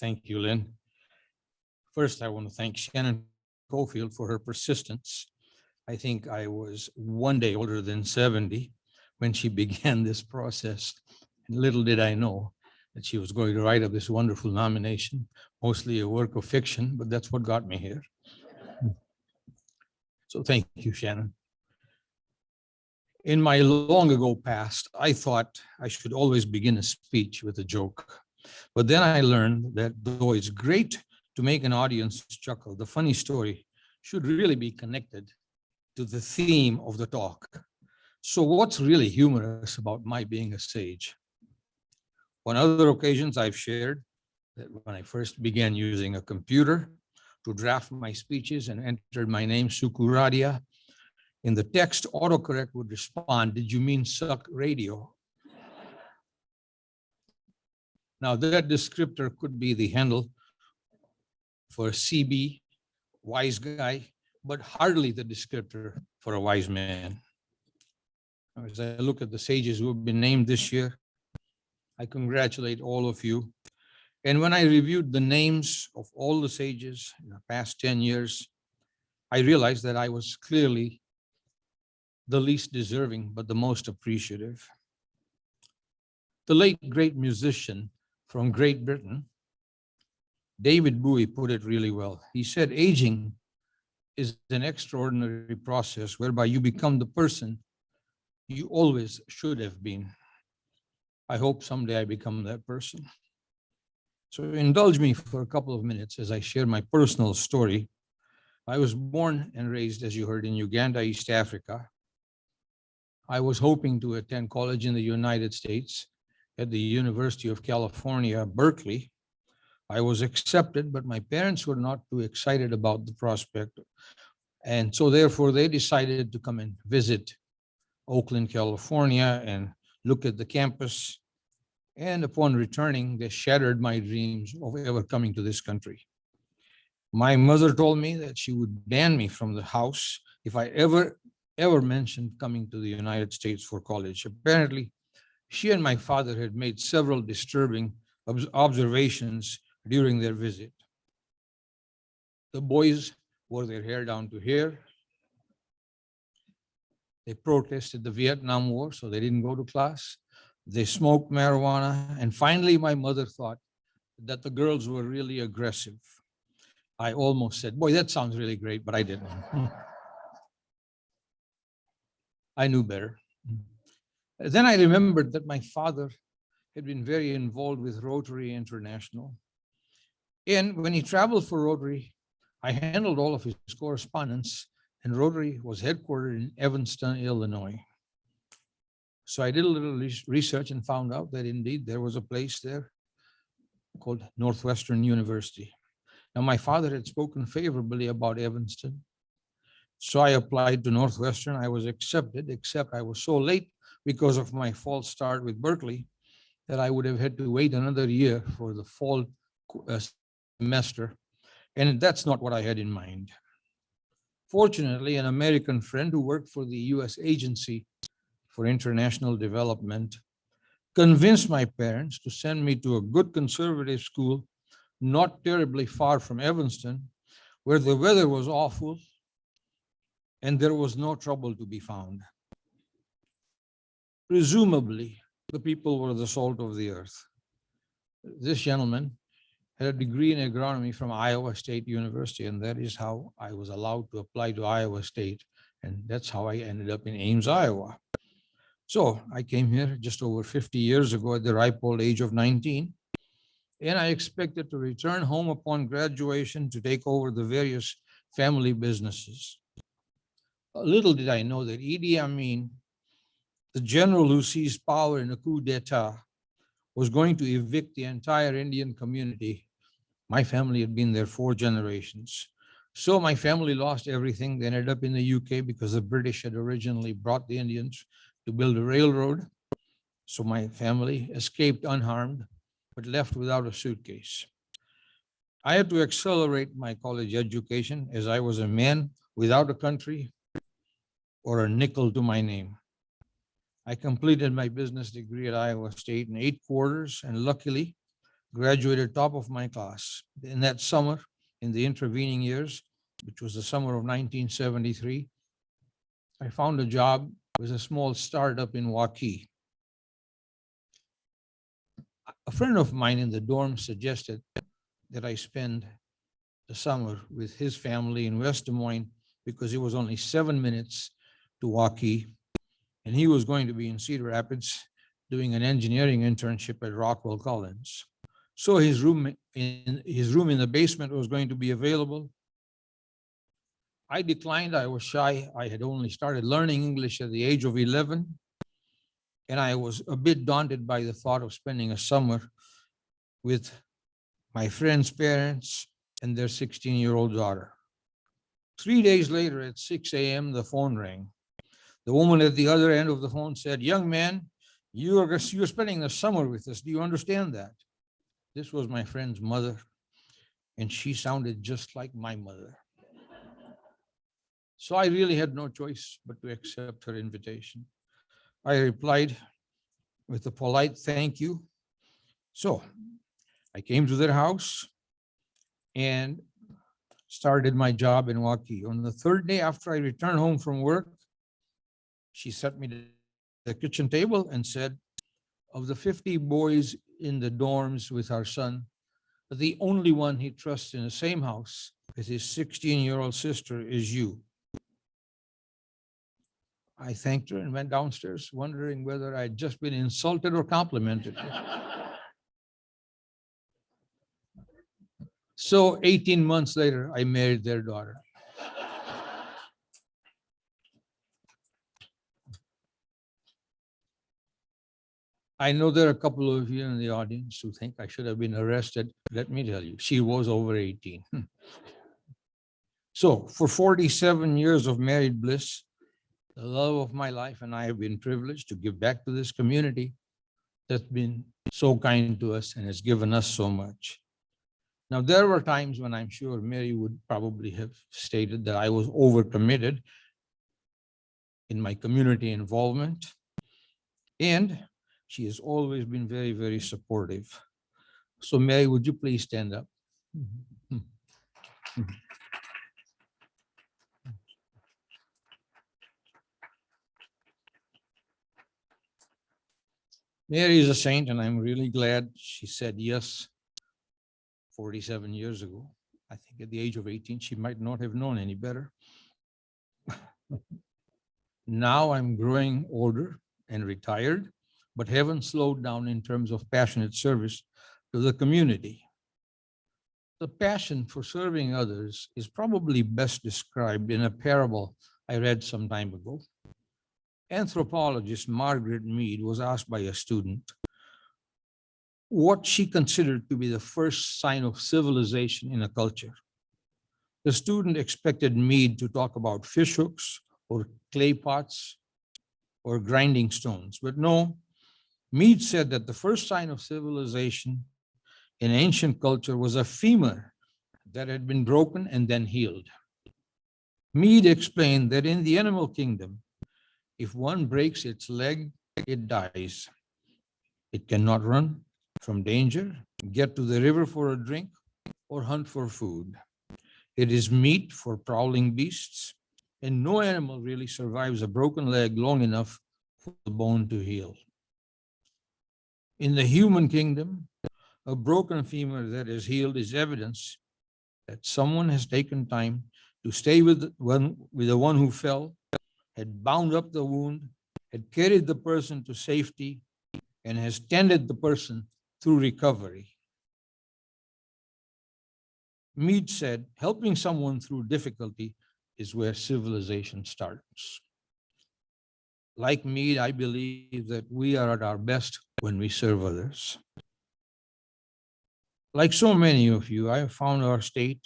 Thank you, Lynn. First, I want to thank Shannon Cofield for her persistence. I think I was one day older than 70 when she began this process. And little did I know that she was going to write up this wonderful nomination, mostly a work of fiction, but that's what got me here. So thank you, Shannon. In my long ago past, I thought I should always begin a speech with a joke. But then I learned that though it's great to make an audience chuckle, the funny story should really be connected to the theme of the talk. So what's really humorous about my being a sage? On other occasions, I've shared that when I first began using a computer to draft my speeches and entered my name, Suku Radia, in the text, autocorrect would respond, "Did you mean suck radio?" Now that descriptor could be the handle for a CB, wise guy, but hardly the descriptor for a wise man. As I look at the sages who have been named this year, I congratulate all of you. And when I reviewed the names of all the sages in the past 10 years, I realized that I was clearly the least deserving, but the most appreciative. The late great musician from Great Britain, David Bowie, put it really well. He said, aging is an extraordinary process whereby you become the person you always should have been. I hope someday I become that person. So indulge me for a couple of minutes as I share my personal story. I was born and raised, as you heard, in Uganda, East Africa. I was hoping to attend college in the United States at the University of California, Berkeley. I was accepted, but my parents were not too excited about the prospect. And so therefore they decided to come and visit Oakland, California and look at the campus. And upon returning, they shattered my dreams of ever coming to this country. My mother told me that she would ban me from the house if I ever mentioned coming to the United States for college. Apparently, she and my father had made several disturbing observations during their visit. The boys wore their hair down to here. They protested the Vietnam War, so they didn't go to class. They smoked marijuana. And finally, my mother thought that the girls were really aggressive. I almost said, boy, that sounds really great, but I didn't. I knew better. Then I remembered that my father had been very involved with Rotary International. And when he traveled for Rotary, I handled all of his correspondence, and Rotary was headquartered in Evanston, Illinois. So I did a little research and found out that indeed there was a place there called Northwestern University. Now, my father had spoken favorably about Evanston. So I applied to Northwestern. I was accepted, except I was so late because of my false start with Berkeley that I would have had to wait another year for the fall semester. And that's not what I had in mind. Fortunately, an American friend who worked for the US Agency for International Development convinced my parents to send me to a good conservative school not terribly far from Evanston, where the weather was awful and there was no trouble to be found. Presumably, the people were the salt of the earth. This gentleman had a degree in agronomy from Iowa State University, and that is how I was allowed to apply to Iowa State, and that's how I ended up in Ames, Iowa. So I came here just over 50 years ago at the ripe old age of 19, and I expected to return home upon graduation to take over the various family businesses. Little did I know that Idi Amin, the general who seized power in a coup d'etat, was going to evict the entire Indian community. My family had been there 4 generations. So my family lost everything. They ended up in the UK because the British had originally brought the Indians to build a railroad. So my family escaped unharmed, but left without a suitcase. I had to accelerate my college education as I was a man without a country or a nickel to my name. I completed my business degree at Iowa State in 8 quarters, and luckily, graduated top of my class. In that summer, in the intervening years, which was the summer of 1973, I found a job with a small startup in Waukee. A friend of mine in the dorm suggested that I spend the summer with his family in West Des Moines because it was only 7 minutes to Waukee, and he was going to be in Cedar Rapids doing an engineering internship at Rockwell Collins. So his room in the basement was going to be available. I declined. I was shy. I had only started learning English at the age of 11, and I was a bit daunted by the thought of spending a summer with my friend's parents and their 16-year-old daughter. 3 days later at 6 a.m., the phone rang. The woman at the other end of the phone said, "Young man, you're spending the summer with us. Do you understand that?" This was my friend's mother, and she sounded just like my mother. So I really had no choice but to accept her invitation. I replied with a polite thank you. So I came to their house and started my job in Waukee. On the third day after I returned home from work, she set me to the kitchen table and said, "Of the 50 boys in the dorms with our son, the only one he trusts in the same house with his 16-year-old sister is you." I thanked her and went downstairs, wondering whether I'd just been insulted or complimented. So 18 months later, I married their daughter. I know there are a couple of you in the audience who think I should have been arrested. Let me tell you, she was over 18. So for 47 years of married bliss, the love of my life and I have been privileged to give back to this community that's been so kind to us and has given us so much. Now, there were times when I'm sure Mary would probably have stated that I was overcommitted in my community involvement, and she has always been very, very supportive. So Mary, would you please stand up? Mary is a saint, and I'm really glad she said yes 47 years ago. I think at the age of 18, she might not have known any better. Now I'm growing older and retired, but haven't slowed down in terms of passionate service to the community. The passion for serving others is probably best described in a parable I read some time ago. Anthropologist Margaret Mead was asked by a student what she considered to be the first sign of civilization in a culture. The student expected Mead to talk about fish hooks or clay pots or grinding stones, but no, Mead said that the first sign of civilization in ancient culture was a femur that had been broken and then healed. Mead explained that in the animal kingdom, if one breaks its leg, it dies. It cannot run from danger, get to the river for a drink, or hunt for food. It is meat for prowling beasts, and no animal really survives a broken leg long enough for the bone to heal. In the human kingdom, a broken femur that is healed is evidence that someone has taken time to stay with the one who fell, had bound up the wound, had carried the person to safety, and has tended the person through recovery. Mead said, helping someone through difficulty is where civilization starts. Like Mead, I believe that we are at our best when we serve others. Like so many of you, I have found our state,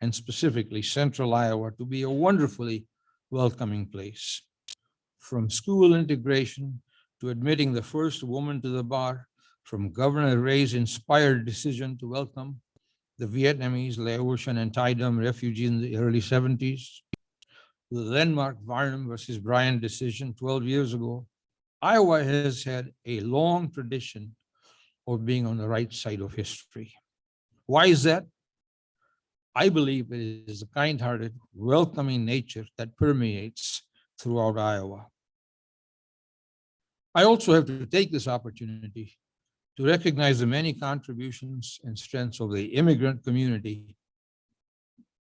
and specifically Central Iowa, to be a wonderfully welcoming place. From school integration to admitting the first woman to the bar, from Governor Ray's inspired decision to welcome the Vietnamese, Laotian, and Thai Dam refugees in the early 70s, the landmark Varnum versus Bryan decision 12 years ago, Iowa has had a long tradition or being on the right side of history. Why is that? I believe it is the kind-hearted, welcoming nature that permeates throughout Iowa. I also have to take this opportunity to recognize the many contributions and strengths of the immigrant community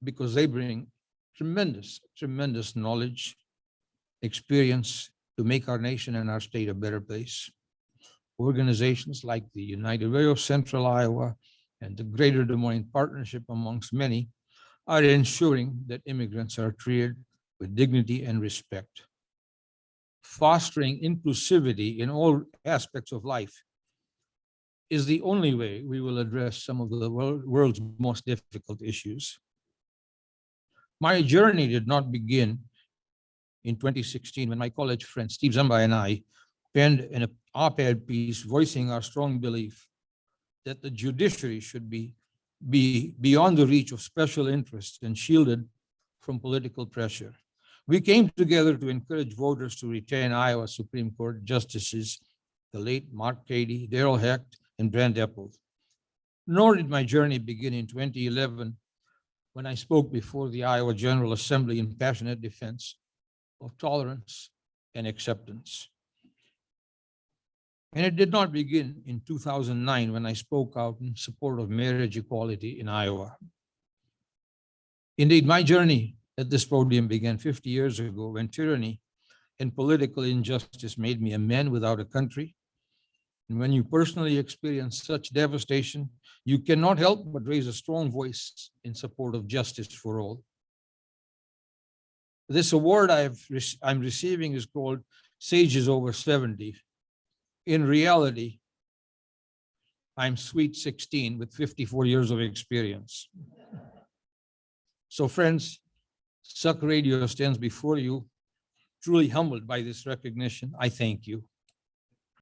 because they bring tremendous knowledge, experience to make our nation and our state a better place. Organizations like the United Way of Central Iowa and the Greater Des Moines Partnership, amongst many, are ensuring that immigrants are treated with dignity and respect. Fostering inclusivity in all aspects of life is the only way we will address some of the world's most difficult issues. My journey did not begin in 2016 when my college friend Steve Zamba and I penned an op-ed piece voicing our strong belief that the judiciary should be beyond the reach of special interests and shielded from political pressure. We came together to encourage voters to retain Iowa Supreme Court justices, the late Mark Cady, Darrell Hecht, and Brent Epple. Nor did my journey begin in 2011 when I spoke before the Iowa General Assembly in passionate defense of tolerance and acceptance. And it did not begin in 2009 when I spoke out in support of marriage equality in Iowa. Indeed, my journey at this podium began 50 years ago when tyranny and political injustice made me a man without a country. And when you personally experience such devastation, you cannot help but raise a strong voice in support of justice for all. This award I'm receiving is called Sages Over 70. In reality, I'm sweet 16 with 54 years of experience. So friends, Suck Radio stands before you, truly humbled by this recognition. I thank you.